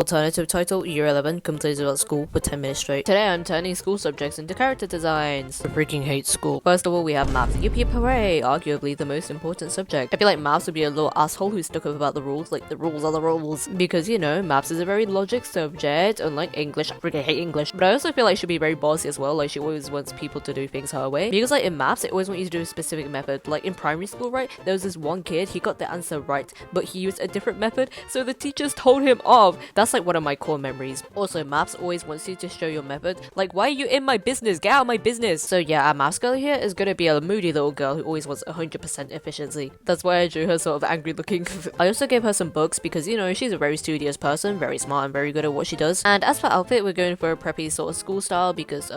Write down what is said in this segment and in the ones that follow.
Alternative title, Year 11, complains about school for 10 minutes straight. Today I'm turning school subjects into character designs. I freaking hate school. First of all, we have maths. Yip yip hooray! Arguably the most important subject. I feel like maths would be a little asshole who's stuck up about the rules, like the rules are the rules. Because, you know, maths is a very logic subject, unlike English. I freaking hate English. But I also feel like she'd be very bossy as well, like she always wants people to do things her way. Because like in maths, it always want you to do a specific method. Like in primary school, right, there was this one kid, he got the answer right, but he used a different method, so the teachers told him off. That's like one of my core memories. Also, maths always wants you to show your method. Like, why are you in my business? Get out of my business. So yeah, our maths girl here is gonna be a moody little girl who always wants 100% efficiency. That's why I drew her sort of angry looking. I also gave her some books because, you know, she's a very studious person, very smart and very good at what she does. And as for outfit, we're going for a preppy sort of school style because,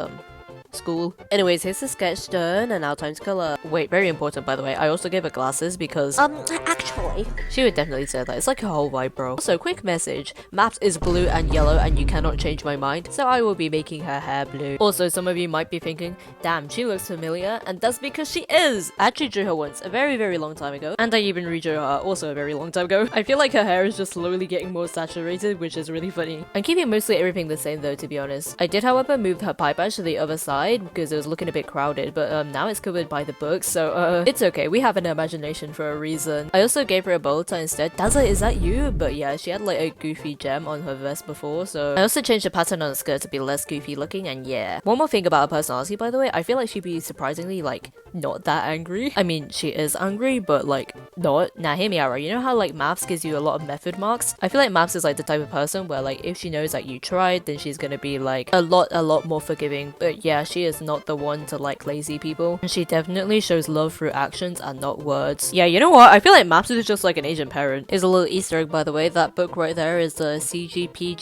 school. Anyways, here's the sketch done, and now time to color. Wait, very important by the way, I also gave her glasses because actually she would definitely say that. It's like a whole vibe, bro. Also, quick message, maps is blue and yellow and you cannot change my mind, so I will be making her hair blue. Also, some of you might be thinking, damn, she looks familiar, and that's because she is. I actually drew her once, a very long time ago, and I even redrew her also a very long time ago. I feel like her hair is just slowly getting more saturated, which is really funny. I'm keeping mostly everything the same though, to be honest. I did however move her pipe badge to the other side because it was looking a bit crowded, but now it's covered by the book, so it's okay, we have an imagination for a reason. I also gave her a bow tie instead. Daza, is that you? But yeah, she had like a goofy gem on her vest before, so I also changed the pattern on the skirt to be less goofy looking, and yeah. One more thing about her personality, by the way, I feel like she'd be surprisingly like not that angry. I mean, she is angry, but like not. Now hear me out, right? You know how like maths gives you a lot of method marks? I feel like maths is like the type of person where like if she knows that you tried, then she's gonna be like a lot more forgiving. But yeah, she is not the one to like lazy people, and she definitely shows love through actions and not words. Yeah, you know what? I feel like maths is just like an Asian parent. Is a little Easter egg, by the way. That book right there is the CGP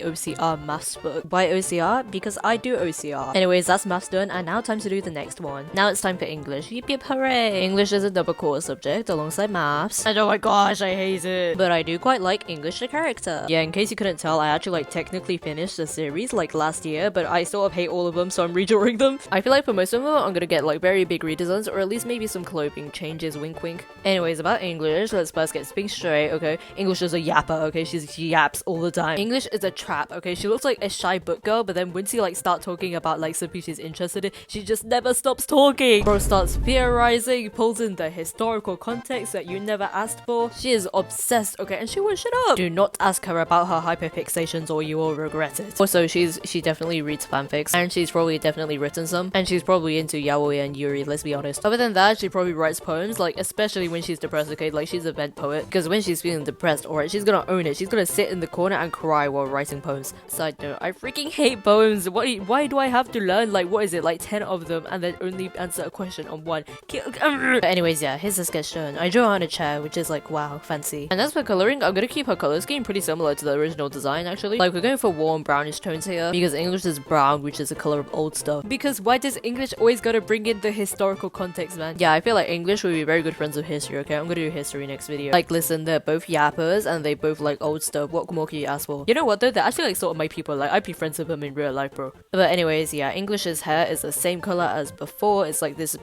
OCR maths book. Why OCR? Because I do OCR. Anyways, that's maths done, and now time to do the next one. Now it's time for English. Yip yip hooray! English is a double core subject alongside maths, and oh my gosh, I hate it. But I do quite like English the character. Yeah, in case you couldn't tell, I actually like technically finished the series like last year, but I sort of hate all of them, so I'm redrawing them. I feel like for most of them, I'm gonna get like very big redesigns, or at least maybe some clothing changes, wink wink. Anyways, about English, let's first get things straight, okay? English is a yapper, okay? She yaps all the time. English is a trap, okay? She looks like a shy book girl, but then once you like start talking about like something she's interested in, she just never stops talking. Bro starts theorizing, pulls in the historical context that you never asked for. She is obsessed, okay? And she won't shut up. Do not ask her about her hyperfixations or you will regret it. Also, she definitely reads fanfics, and she's probably definitely written some, and she's probably into yaoi and yuri, let's be honest. Other than that, she probably writes poems, like especially when she's depressed, okay? Like she's a vent poet, because when she's feeling depressed, alright, she's gonna own it. She's gonna sit in the corner and cry while writing poems. Side note, I freaking hate poems. Why do I have to learn like what is it, like 10 of them and then only answer a question on one? But anyways, yeah, here's the sketch done. I drew her on a chair, which is like wow, fancy. And as for coloring, I'm gonna keep her color scheme pretty similar to the original design actually. Like we're going for warm brownish tones here because English is brown, which is the color of old stuff. Because why does English always gotta bring in the historical context, man? Yeah, I feel like English would be very good friends with history, okay? I'm gonna do history next video. Like listen, they're both yappers and they both like old stuff. What more can you ask for? You know what though? They're actually like sort of my people. Like I'd be friends with them in real life, bro. But anyways, yeah, English's hair is the same color as before. It's like this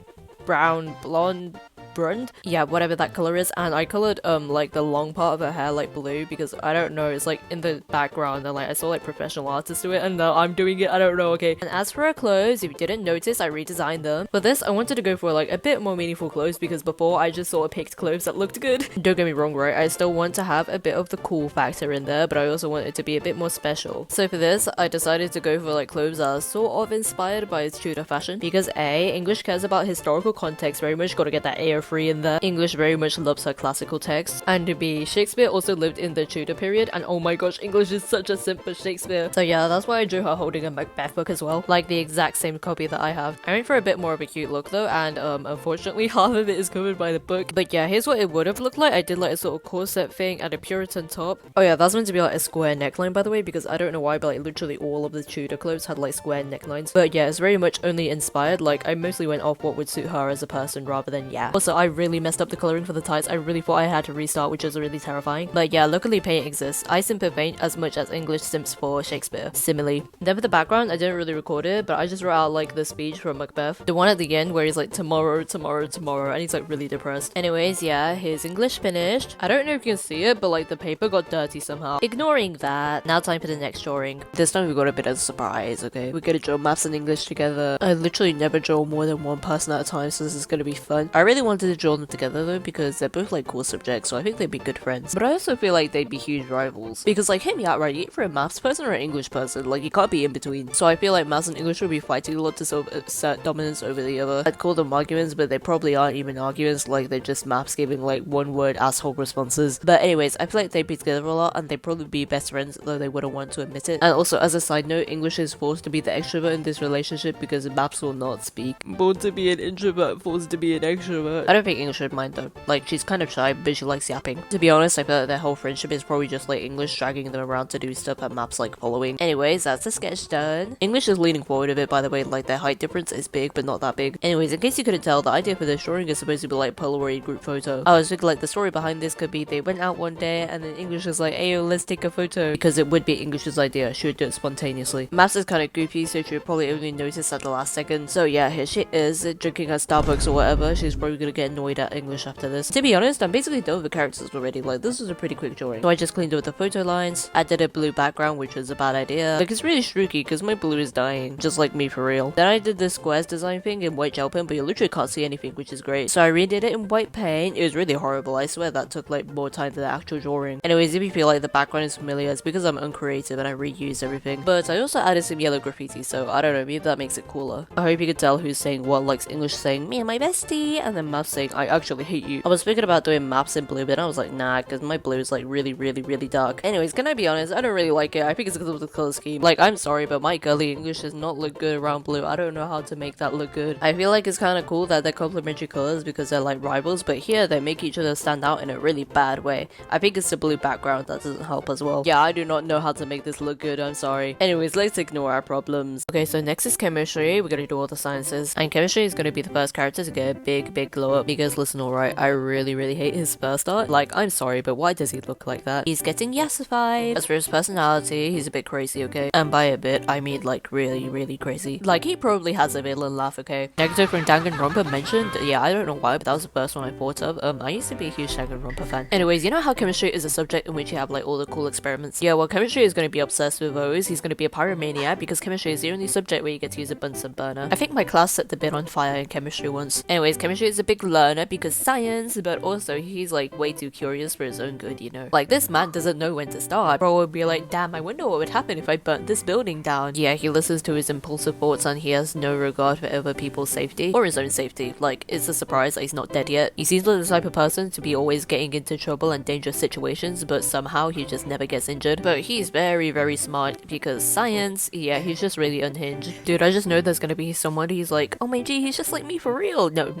brown blonde brund, yeah, whatever that color is, and I colored like the long part of her hair like blue because I don't know, it's like in the background and like I saw like professional artists do it, and now I'm doing it, I don't know, okay. And as for her clothes, if you didn't notice, I redesigned them. For this, I wanted to go for like a bit more meaningful clothes because before I just sort of picked clothes that looked good. Don't get me wrong, right, I still want to have a bit of the cool factor in there, but I also want it to be a bit more special. So for this, I decided to go for like clothes that are sort of inspired by Tudor fashion because A, English cares about historical context very much, gotta get that AO3 in there. English very much loves her classical texts, and B, Shakespeare also lived in the Tudor period, and oh my gosh, English is such a simp for Shakespeare. So yeah, that's why I drew her holding a Macbeth book as well, like the exact same copy that I have. I went for a bit more of a cute look though, and unfortunately half of it is covered by the book. But yeah, here's what it would have looked like. I did like a sort of corset thing and a Puritan top. Oh yeah, that's meant to be like a square neckline by the way, because I don't know why, but like literally all of the Tudor clothes had like square necklines. But yeah, it's very much only inspired, like I mostly went off what would suit her as a person rather than yeah. Also Also, I really messed up the coloring for the tights. I really thought I had to restart, which is really terrifying. But yeah, luckily paint exists. I simp paint as much as English simps for Shakespeare. Simile. Then for the background, I didn't really record it, but I just wrote out like the speech from Macbeth. The one at the end where he's like, tomorrow, tomorrow, tomorrow, and he's like really depressed. Anyways, yeah, his English finished. I don't know if you can see it, but like the paper got dirty somehow. Ignoring that, now time for the next drawing. This time we got a bit of a surprise, okay? We're gonna draw maths and English together. I literally never draw more than one person at a time, so this is gonna be fun. I really wanted to draw them together though, because they're both like cool subjects, so I think they'd be good friends. But I also feel like they'd be huge rivals. Because like, hear me out, right? You're either a maths person or an English person. Like, you can't be in between. So I feel like maths and English would be fighting a lot to sort of assert dominance over the other. I'd call them arguments, but they probably aren't even arguments, like they're just maths giving like one word asshole responses. But anyways, I feel like they'd be together a lot and they'd probably be best friends, though they wouldn't want to admit it. And also, as a side note, English is forced to be the extrovert in this relationship because maths will not speak. Born to be an introvert, forced to be an extrovert. I don't think English would mind though. Like, she's kind of shy, but she likes yapping. To be honest, I feel like their whole friendship is probably just like English dragging them around to do stuff and maths like following. Anyways, that's the sketch done. English is leaning forward a bit, by the way, like their height difference is big, but not that big. Anyways, in case you couldn't tell, the idea for this drawing is supposed to be like Polaroid group photo. I was thinking like the story behind this could be they went out one day and then English is like, ayo, let's take a photo. Because it would be English's idea, she would do it spontaneously. Maths is kind of goofy, so she would probably only notice at the last second. So yeah, here she is, drinking at Starbucks or whatever. She's probably gonna get annoyed at English after this. To be honest, I'm basically done with the characters already. Like, this was a pretty quick drawing. So I just cleaned up the photo lines, added a blue background, which was a bad idea. Like, it's really streaky because my blue is dying, just like me for real. Then I did this squares design thing in white gel pen, but you literally can't see anything, which is great. So I redid it in white paint. It was really horrible. I swear that took like more time than the actual drawing. Anyways, if you feel like the background is familiar, it's because I'm uncreative and I reused everything. But I also added some yellow graffiti, so I don't know, maybe that makes it cooler. I hope you could tell who's saying what, like English saying me and my bestie, and then maths saying I actually hate you. I was thinking about doing maths in blue, but I was like, nah, because my blue is like really dark. Anyways, can I be honest? I don't really like it. I think it's because of the color scheme. Like, I'm sorry, but my girly English does not look good around blue. I don't know how to make that look good. I feel like it's kind of cool that they're complementary colors because they're like rivals, but here they make each other stand out in a really bad way. I think it's the blue background that doesn't help as well. Yeah, I do not know how to make this look good. I'm sorry. Anyways, let's ignore our problems. Okay, so next is chemistry. We're gonna do all the sciences, and chemistry is gonna be the first character to get a big glow up. Because listen, alright, I really hate his first art. Like, I'm sorry, but why does he look like that? He's getting yassified. As for his personality, he's a bit crazy, okay? And by a bit, I mean like really crazy. Like, he probably has a villain laugh, okay? Negative from Danganronpa mentioned, yeah, I don't know why, but that was the first one I thought of. I used to be a huge Danganronpa fan. Anyways, you know how chemistry is a subject in which you have like all the cool experiments? Yeah, well, chemistry is going to be obsessed with those. He's going to be a pyromaniac because chemistry is the only subject where you get to use a Bunsen burner. I think my class set the bin on fire in chemistry once. Anyways, chemistry is a big learner because science, but also he's like way too curious for his own good, you know? Like, this man doesn't know when to start. Bro would be like, damn, I wonder what would happen if I burnt this building down. Yeah, he listens to his impulsive thoughts and he has no regard for other people's safety or his own safety. Like, it's a surprise that he's not dead yet. He seems like the type of person to be always getting into trouble and dangerous situations, but somehow he just never gets injured. But he's very smart because science, yeah, he's just really unhinged. Dude, I just know there's gonna be someone who's like, oh my gee, he's just like me for real. No,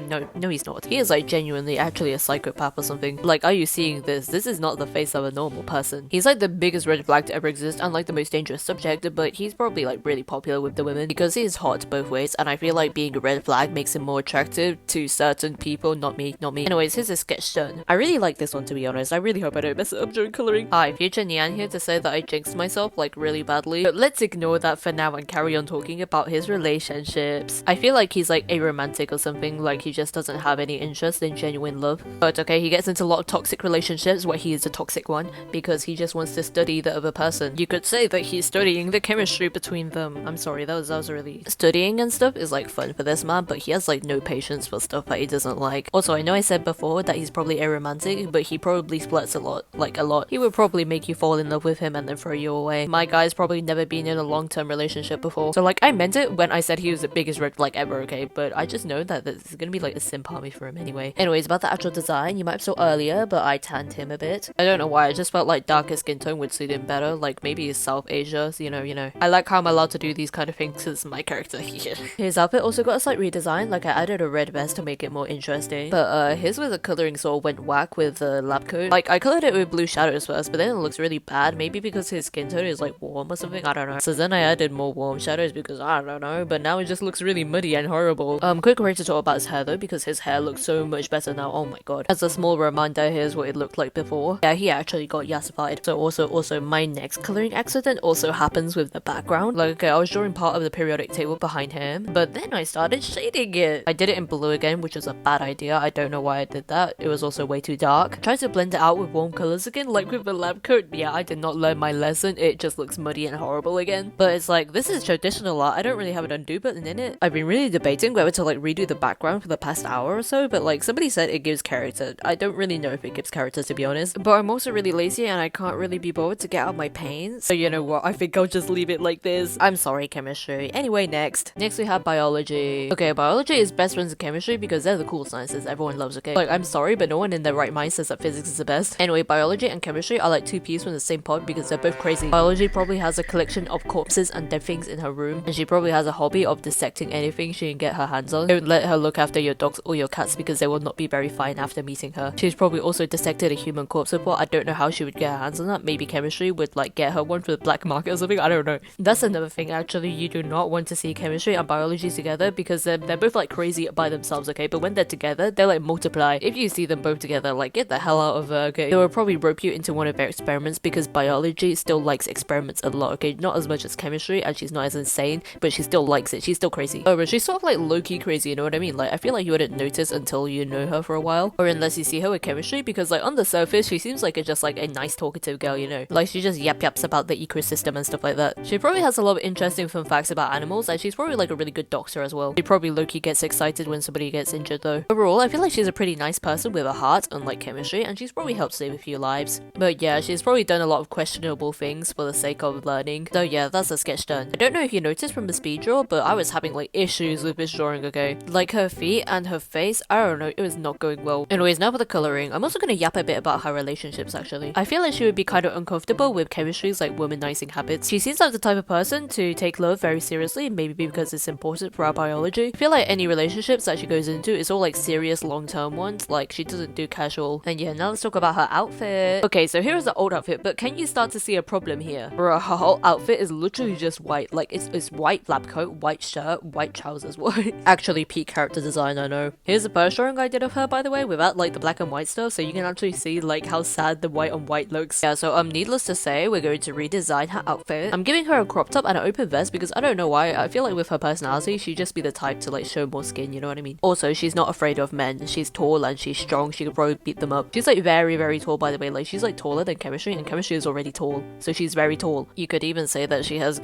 he's not. He is like genuinely actually a psychopath or something. Like, are you seeing this? This is not the face of a normal person. He's like the biggest red flag to ever exist and like the most dangerous subject, but he's probably like really popular with the women because he's hot both ways, and I feel like being a red flag makes him more attractive to certain people, not me. Anyways, here's a sketch done. I really like this one, to be honest. I really hope I don't mess it up during coloring. Hi, future Nian here to say that I jinxed myself like really badly, but let's ignore that for now and carry on talking about his relationships. I feel like he's like aromantic or something, like he just doesn't have any interest in genuine love. But okay, he gets into a lot of toxic relationships where he is a toxic one because he just wants to study the other person. You could say that he's studying the chemistry between them. I'm sorry, that was really... Studying and stuff is like fun for this man, but he has like no patience for stuff that he doesn't like. Also, I know I said before that he's probably aromantic, but he probably splits a lot. Like, a lot. He would probably make you fall in love with him and then throw you away. My guy's probably never been in a long-term relationship before. So like, I meant it when I said he was the biggest red flag ever, okay? But I just know that this is gonna be like a simp army for him anyway. Anyways, about the actual design, you might have saw earlier, but I tanned him a bit. I don't know why, I just felt like darker skin tone would suit him better. Like, maybe he's South Asia, so, you know. I like how I'm allowed to do these kind of things because my character here. His outfit also got a slight redesign, like I added a red vest to make it more interesting. But his with the coloring sort of went whack with the lab coat. Like, I colored it with blue shadows first, but then it looks really bad. Maybe because his skin tone is like warm or something, I don't know. So then I added more warm shadows because I don't know, but now it just looks really muddy and horrible. Quick way to talk about his hair though, because his hair hair looks so much better now. Oh my god. As a small reminder, here's what it looked like before. Yeah, he actually got yassified. So also my next coloring accident also happens with the background. Like, okay, I was drawing part of the periodic table behind him, but then I started shading it. I did it in blue again, which was a bad idea. I don't know why I did that. It was also way too dark. I tried to blend it out with warm colors again, like with the lab coat. Yeah, I did not learn my lesson. It just looks muddy and horrible again. But it's like, this is traditional art. I don't really have an undo button in it. I've been really debating whether to like redo the background for the past hour or so, but like somebody said it gives character. I don't really know if it gives character, to be honest. But I'm also really lazy and I can't really be bothered to get out my paints. So you know what? I think I'll just leave it like this. I'm sorry, chemistry. Anyway, next we have biology. Okay, biology is best friends with chemistry because they're the cool sciences everyone loves, okay? Like, I'm sorry, but no one in their right mind says that physics is the best. Anyway, biology and chemistry are like two peas from the same pod because they're both crazy. Biology probably has a collection of corpses and dead things in her room, and she probably has a hobby of dissecting anything she can get her hands on. Don't let her look after your dogs or your cats because they will not be very fine after meeting her. She's probably also dissected a human corpse before. I don't know how she would get her hands on that. Maybe chemistry would like get her one for the black market or something. I don't know. That's another thing, actually. You do not want to see chemistry and biology together because they're both like crazy by themselves, okay? But when they're together, they're like multiply. If you see them both together, like, get the hell out of her, okay? They will probably rope you into one of their experiments because biology still likes experiments a lot, okay? Not as much as chemistry, and she's not as insane, but she still likes it. She's still crazy. Oh, but she's sort of like low-key crazy, you know what I mean? Like, I feel like you wouldn't notice until you know her for a while, or unless you see her with chemistry, because like on the surface, she seems like just like a nice talkative girl, you know? Like, she just yaps about the ecosystem and stuff like that. She probably has a lot of interesting fun facts about animals, and she's probably like a really good doctor as well. She probably low-key gets excited when somebody gets injured though. Overall, I feel like she's a pretty nice person with a heart, unlike chemistry, and she's probably helped save a few lives. But yeah, she's probably done a lot of questionable things for the sake of learning. So yeah, that's a sketch done. I don't know if you noticed from the speed draw, but I was having like issues with this drawing, okay? Like her feet and her face, I don't know, it was not going well. Anyways, now for the coloring. I'm also gonna yap a bit about her relationships actually. I feel like she would be kind of uncomfortable with chemistry's like womanizing habits. She seems like the type of person to take love very seriously, maybe because it's important for our biology. I feel like any relationships that she goes into is all like serious long-term ones, like she doesn't do casual. And yeah, now let's talk about her outfit. Okay, so here is the old outfit, but can you start to see a problem here? Bro, her whole outfit is literally just white. Like it's white lab coat, white shirt, white trousers, white. Actually peak character design, I know. Here's the first drawing I did of her, by the way, without like the black and white stuff, so you can actually see like how sad the white on white looks. Yeah, so needless to say, we're going to redesign her outfit. I'm giving her a crop top and an open vest because I don't know why, I feel like with her personality, she'd just be the type to like show more skin, you know what I mean? Also, she's not afraid of men. She's tall and she's strong. She could probably beat them up. She's like very tall, by the way. Like, she's like taller than chemistry, and chemistry is already tall, so she's very tall. You could even say that she has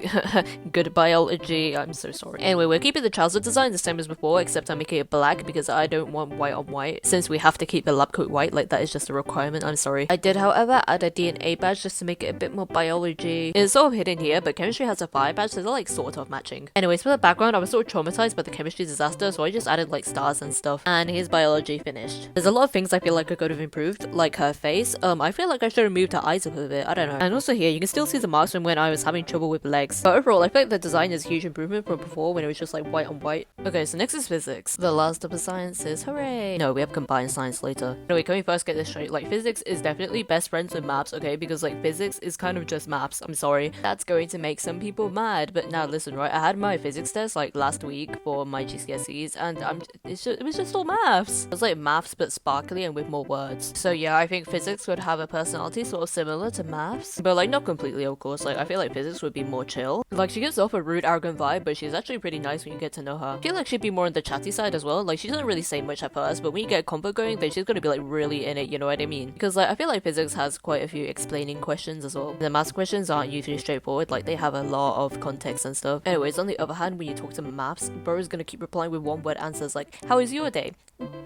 good biology. I'm so sorry. Anyway, we're keeping the trouser design the same as before, except I'm making it black because I don't want white on white, since we have to keep the lab coat white. Like, that is just a requirement. I'm sorry. I did, however, add a DNA badge just to make it a bit more biology. It's sort of hidden here, but chemistry has a fire badge, so they're like sort of matching. Anyways, for the background, I was sort of traumatized by the chemistry disaster, so I just added like stars and stuff. And here's biology finished. There's a lot of things I feel like I could have improved, like her face. I feel like I should have moved her eyes up a bit. I don't know. And also here, you can still see the marks from when I was having trouble with legs. But overall, I feel like the design is a huge improvement from before when it was just like white on white. Okay, so next is physics. The last of the sciences. Hooray! No, we have combined science later. Anyway, can we first get this straight? Like, physics is definitely best friends with maths, okay? Because like physics is kind of just maths. I'm sorry. That's going to make some people mad. But now listen, right? I had my physics test like last week for my GCSEs, and it was just all maths. It was like maths but sparkly and with more words. So yeah, I think physics would have a personality sort of similar to maths, but like not completely, of course. Like, I feel like physics would be more chill. Like, she gives off a rude, arrogant vibe, but she's actually pretty nice when you get to know her. I feel like she'd be more on the chatty side as well. Like, she doesn't really say much at first, but when you get a combo going, then she's gonna be like really in it, you know what I mean? Because like, I feel like physics has quite a few explaining questions as well. The maths questions aren't usually straightforward, like they have a lot of context and stuff. Anyways, on the other hand, when you talk to maths, bro is gonna keep replying with one word answers like, how is your day?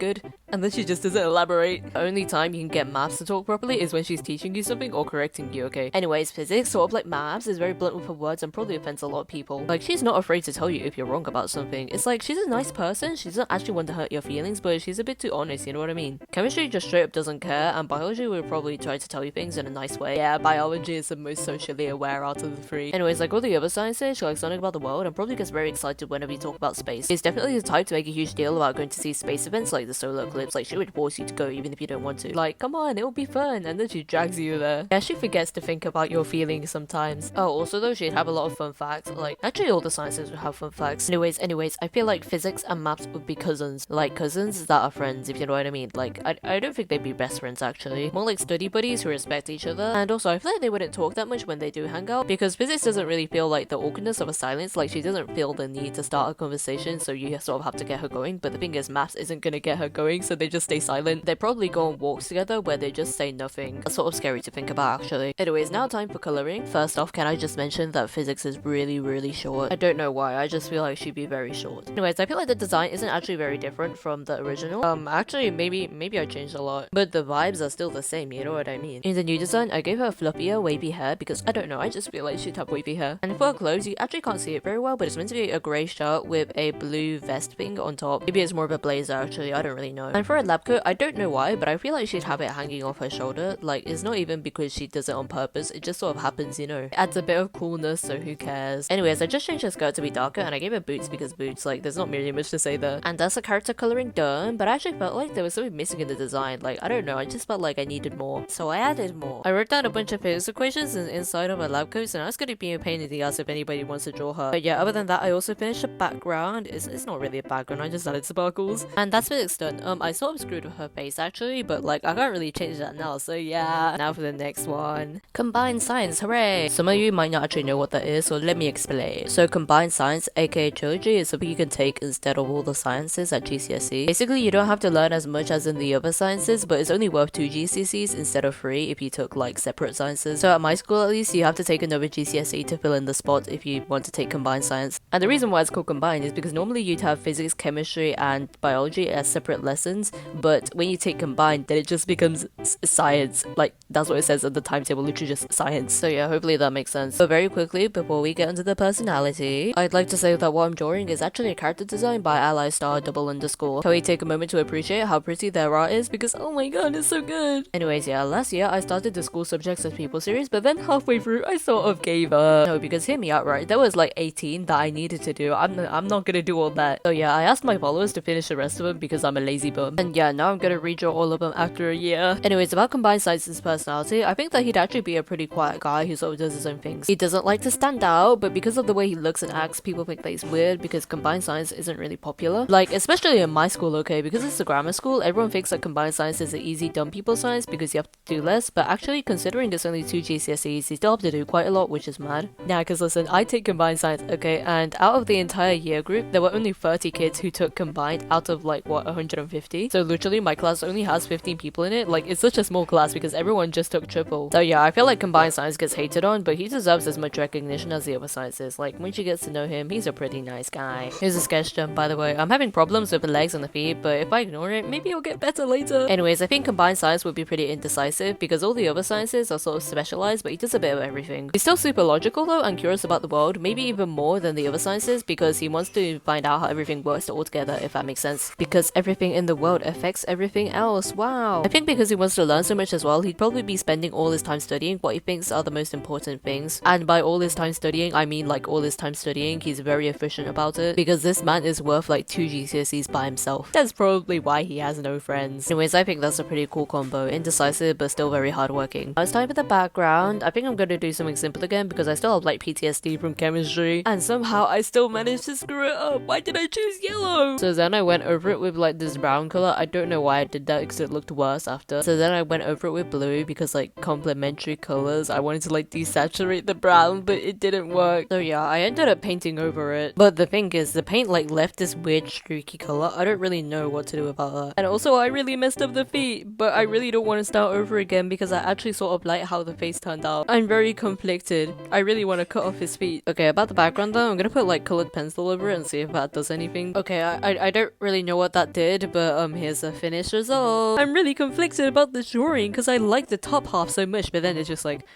Good. And then she just doesn't elaborate. The only time you can get maths to talk properly is when she's teaching you something or correcting you, okay? Anyways, physics, sort of like maths, is very blunt with her words and probably offends a lot of people. Like, she's not afraid to tell you if you're wrong about something. It's like, she's a nice person, she doesn't actually want to hurt your feelings, but she's a bit too honest, you know what I mean? Chemistry just straight up doesn't care, and biology will probably try to tell you things in a nice way. Yeah, biology is the most socially aware out of the three. Anyways, like all the other sciences, she likes learning about the world and probably gets very excited whenever you talk about space. She's definitely the type to make a huge deal about going to see space events like the solar eclipse. Like, she would force you to go even if you don't want to. Like, come on, it'll be fun. And then she drags you there. Yeah, she forgets to think about your feelings sometimes. Oh, also though, she'd have a lot of fun facts. Like, actually all the sciences would have fun facts. Anyways, I feel like physics and maths would be cousins. Like cousins that are friends, if you know what I mean. Like, I don't think they'd be best friends actually. More like study buddies who respect each other. And also, I feel like they wouldn't talk that much when they do hang out because physics doesn't really feel like the awkwardness of a silence. Like, she doesn't feel the need to start a conversation, so you sort of have to get her going. But the thing is, maths isn't gonna get her going, so they just stay silent. They probably go on walks together where they just say nothing. That's sort of scary to think about actually. Anyways, now time for coloring. First off, can I just mention that physics is really short? I don't know why, I just feel like she'd be very short. Anyways, I feel like the design isn't actually very different from the original. Actually, maybe I changed a lot, but the vibes are still the same, you know what I mean? In the new design, I gave her fluffier, wavy hair because I don't know, I just feel like she'd have wavy hair. And for her clothes, you actually can't see it very well, but it's meant to be a grey shirt with a blue vest thing on top. Maybe it's more of a blazer actually, I don't really know. And for a lab coat, I don't know why, but I feel like she'd have it hanging off her shoulder. Like, it's not even because she does it on purpose, it just sort of happens, you know. It adds a bit of coolness, so who cares? Anyways, I just changed her skirt to be darker and I gave her boots because boots, like, there's not really much to say there. And that's the character coloring done, but I actually felt like there was something missing in the design. Like, I don't know, I just felt like I needed more, so I added more. I wrote down a bunch of physics equations inside of her lab coats, and that's gonna be a pain in the ass if anybody wants to draw her. But yeah, other than that, I also finished the background. It's not really a background, I just added sparkles. And that's physics done. I sort of screwed with her face actually, but like, I can't really change that now, so yeah. Now for the next one. Combined science, hooray! Some of you might not actually know what that is, so let me explain. So combined science, aka trilogy, is something you can take instead of all the sciences at GCSE. Basically, you don't have to learn as much as in the other sciences, but it's only worth 2 GCSEs instead of 3 if you took like separate sciences. So at my school at least, you have to take another GCSE to fill in the spot if you want to take combined science. And the reason why it's called combined is because normally you'd have physics, chemistry and biology as separate lessons, but when you take combined, then it just becomes science. Like, that's what it says on the timetable, literally just science. So yeah, hopefully that makes sense. But very quickly, before we get into the personality, I'd like to say that what I'm drawing is actually a character design by ally star __. Can we take a moment to appreciate how pretty their art is, because oh my god, it's so good. Anyways, yeah, last year I started the school subjects as people series, but then halfway through I sort of gave up. No, because hear me out, right? There was like 18 that I needed to do. I'm not gonna do all that. So yeah, I asked my followers to finish the rest of them because I'm a lazy bum. And yeah, now I'm gonna redraw all of them after a year. Anyways, about combined science's personality, I think that he'd actually be a pretty quiet guy who sort of does his own things. He doesn't like to stand out, but because of the way he looks and acts, people think that he's weird because combined science isn't really popular. Like, especially in my school, okay, because it's a grammar school, everyone thinks that combined science is the easy dumb people science because you have to do less, but actually considering there's only 2 GCSEs, you still have to do quite a lot, which is mad. Yeah, because listen, I take combined science, okay, and out of the entire year group, there were only 30 kids who took combined out of like, what, 150? So literally my class only has 15 people in it. Like, it's such a small class because everyone just took triple. So yeah, I feel like combined science gets hated on, but he deserves as much recognition as the other sciences. Like, once you get to know him, he's a pretty nice guy. Here's a sketch done, by the way. I'm having problems with the legs and the feet, but if I ignore it, maybe it'll get better later. Anyways, I think combined science would be pretty indecisive because all the other sciences are sort of specialized, but he does a bit of everything. He's still super logical though and curious about the world, maybe even more than the other sciences because he wants to find out how everything works all together, if that makes sense. Because everything in the world affects everything else. Wow. I think because he wants to learn so much as well, he'd probably be spending all his time studying what he thinks are the most important things. And by all his time studying, I mean like all his time studying, he's very efficient about it because this man is worth like 2 GCSEs by himself. That's probably why he has no friends. Anyways, I think that's a pretty cool combo. Indecisive but still very hardworking. Now it's time for the background. I think I'm gonna do something simple again because I still have like PTSD from chemistry and somehow I still managed to screw it up. Why did I choose yellow? So then I went over it with like this brown color. I don't know why I did that because it looked worse after. So then I went over it with blue because like complementary colors. I wanted to like desaturate the brown but it didn't work. So yeah, I ended up painting over it. But the thing is, the paint like left this weird streaky color. I don't really know what to do about that. And also I really messed up the feet, but I really don't want to start over again because I actually sort of like how the face turned out. I'm very conflicted. I really want to cut off his feet. Okay, about the background though, I'm gonna put like colored pencil over it and see if that does anything. Okay, I don't really know what that did, but here's the finished result. I'm really conflicted about this drawing because I like the top half so much, but then it's just like,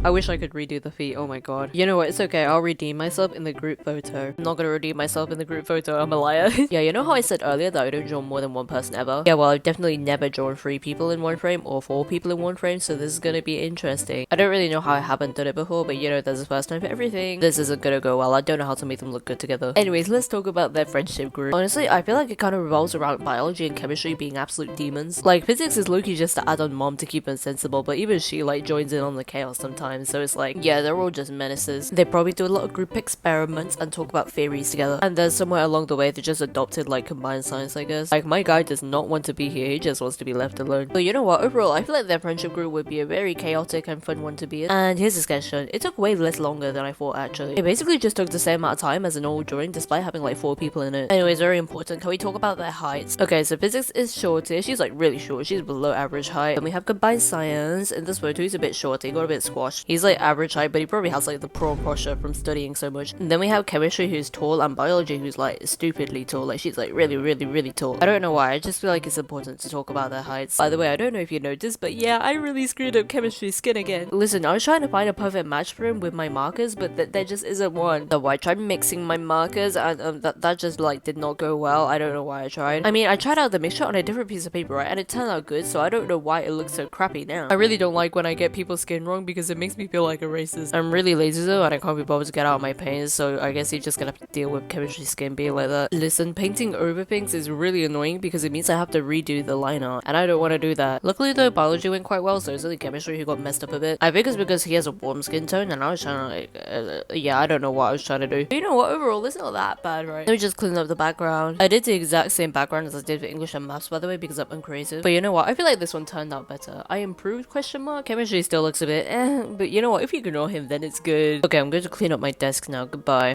I wish I could redo the feet, oh my god. You know what, it's okay, I'll redeem myself in the group photo. I'm not gonna redeem myself in the group photo, I'm a liar. Yeah, you know how I said earlier that I don't draw more than one person ever? Yeah, well, I've definitely never drawn 3 people in one frame or 4 people in one frame, so this is gonna be interesting. I don't really know how I haven't done it before, but you know, there's a first time for everything. This isn't gonna go well, I don't know how to make them look good together. Anyways, let's talk about their friendship group. Honestly, I feel like it kind of revolves around biology and chemistry being absolute demons. Like, physics is low-key just to add on mom to keep them sensible, but even she like joins in on the chaos sometimes. time, so it's like, yeah, they're all just menaces. They probably do a lot of group experiments and talk about theories together, and then somewhere along the way they just adopted like combined science, I guess. Like, my guy does not want to be here, he just wants to be left alone. But you know what, overall I feel like their friendship group would be a very chaotic and fun one to be in. And here's the sketch. It took way less longer than I thought actually. It basically just took the same amount of time as an old drawing despite having like 4 people in it. Anyways, very important, can we talk about their heights? Okay, so physics is shorter, she's like really short, she's below average height. And we have combined science. In this photo he's a bit shorter, he got a bit squashed. He's like average height, but he probably has like the prone posture from studying so much. And then we have chemistry who's tall, and biology who's like stupidly tall, like she's like really tall. I don't know why, I just feel like it's important to talk about their heights. By the way, I don't know if you noticed, but yeah, I really screwed up chemistry skin again. Listen, I was trying to find a perfect match for him with my markers, but there just isn't one. So I tried mixing my markers, and that just like did not go well. I don't know why I tried. I mean, I tried out the mixture on a different piece of paper, right, and it turned out good, so I don't know why it looks so crappy now. I really don't like when I get people's skin wrong because it makes me feel like a racist. I'm really lazy though, and I can't be bothered to get out of my paints, so I guess you're just gonna have to deal with chemistry skin being like that. Listen, painting over things is really annoying because it means I have to redo the line art, and I don't want to do that. Luckily though, biology went quite well, so it's only chemistry who got messed up a bit. I think it's because he has a warm skin tone, and I was trying to like, yeah, I don't know what I was trying to do. But you know what, overall, it's not that bad, right? Let me just clean up the background. I did the exact same background as I did for English and maths, by the way, because I'm uncreative. But you know what, I feel like this one turned out better. I improved, question mark. Chemistry still looks a bit but you know what, if you ignore him, then it's good. Okay, I'm going to clean up my desk now. Goodbye.